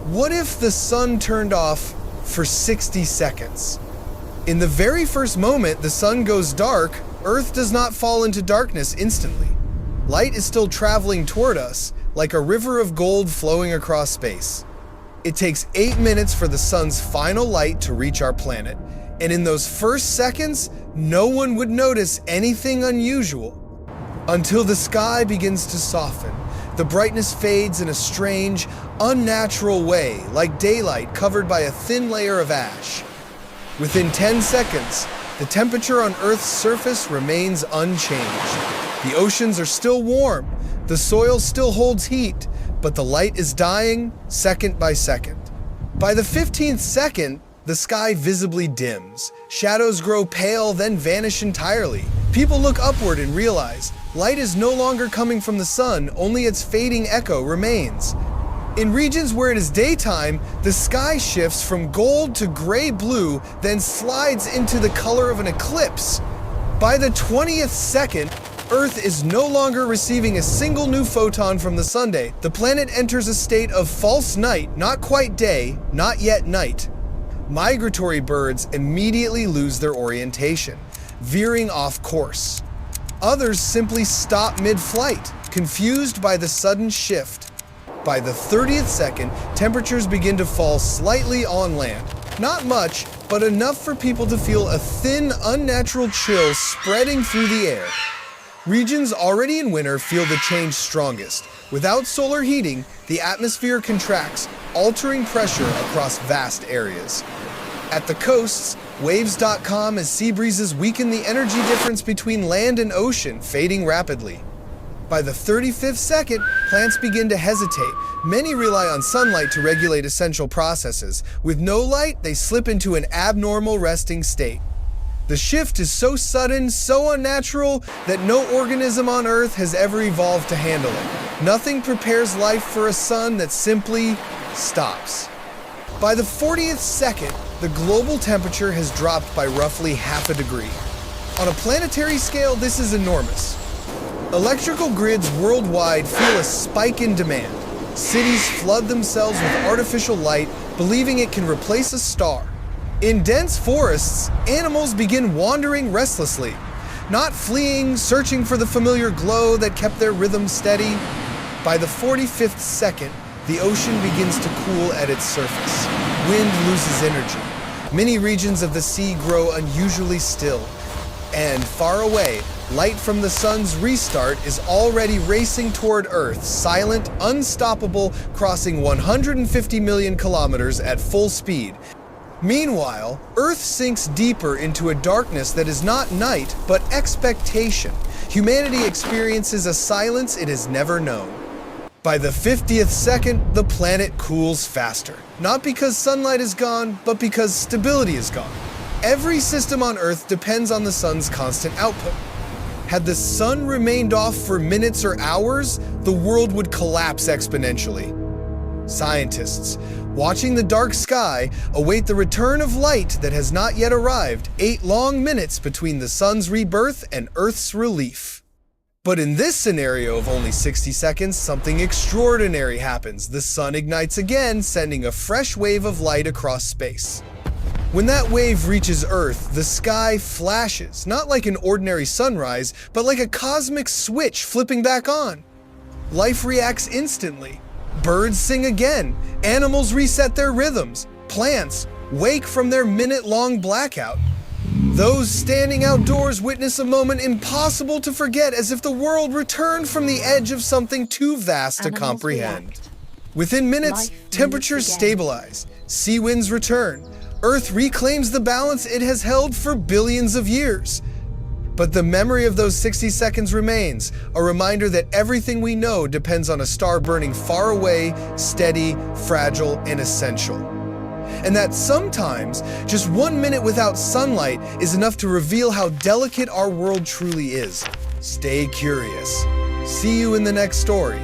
What if the sun turned off for 60 seconds? In the very first moment the sun goes dark, Earth does not fall into darkness instantly. Light is still traveling toward us, like a river of gold flowing across space. It takes 8 minutes for the sun's final light to reach our planet, and in those first seconds, no one would notice anything unusual. Until the sky begins to soften, the brightness fades in a strange, unnatural way, like daylight covered by a thin layer of ash. Within 10 seconds, the temperature on Earth's surface remains unchanged. The oceans are still warm, the soil still holds heat, but the light is dying second by second. By the 15th second, the sky visibly dims. Shadows grow pale, then vanish entirely. People look upward and realize light is no longer coming from the sun, only its fading echo remains. In regions where it is daytime, the sky shifts from gold to gray-blue, then slides into the color of an eclipse. By the 20th second, Earth is no longer receiving a single new photon from the Sunday. The planet enters a state of false night, not quite day, not yet night. Migratory birds immediately lose their orientation, veering off course. Others simply stop mid-flight, confused by the sudden shift. By the 30th second, temperatures begin to fall slightly on land. Not much, but enough for people to feel a thin, unnatural chill spreading through the air. Regions already in winter feel the change strongest. Without solar heating, the atmosphere contracts, altering pressure across vast areas. At the coasts, waves calm as sea breezes weaken the energy difference between land and ocean, fading rapidly. By the 35th second, plants begin to hesitate. Many rely on sunlight to regulate essential processes. With no light, they slip into an abnormal resting state. The shift is so sudden, so unnatural, that no organism on Earth has ever evolved to handle it. Nothing prepares life for a sun that simply stops. By the 40th second, the global temperature has dropped by roughly half a degree. On a planetary scale, this is enormous. Electrical grids worldwide feel a spike in demand. Cities flood themselves with artificial light, believing it can replace a star. In dense forests, animals begin wandering restlessly, not fleeing, searching for the familiar glow that kept their rhythm steady. By the 45th second, the ocean begins to cool at its surface. Wind loses energy. Many regions of the sea grow unusually still. And far away, light from the sun's restart is already racing toward Earth, silent, unstoppable, crossing 150 million kilometers at full speed. Meanwhile, Earth sinks deeper into a darkness that is not night, but expectation. Humanity experiences a silence it has never known. By the 50th second, the planet cools faster. Not because sunlight is gone, but because stability is gone. Every system on Earth depends on the sun's constant output. Had the sun remained off for minutes or hours, the world would collapse exponentially. Scientists, watching the dark sky, await the return of light that has not yet arrived, 8 long minutes between the sun's rebirth and Earth's relief. But in this scenario of only 60 seconds, something extraordinary happens. The sun ignites again, sending a fresh wave of light across space. When that wave reaches Earth, the sky flashes, not like an ordinary sunrise, but like a cosmic switch flipping back on. Life reacts instantly. Birds sing again, animals reset their rhythms, plants wake from their minute-long blackout. Those standing outdoors witness a moment impossible to forget, as if the world returned from the edge of something too vast to comprehend. Within minutes, temperatures stabilize, sea winds return, Earth reclaims the balance it has held for billions of years. But the memory of those 60 seconds remains, a reminder that everything we know depends on a star burning far away, steady, fragile, and essential. And that sometimes, just 1 minute without sunlight is enough to reveal how delicate our world truly is. Stay curious. See you in the next story.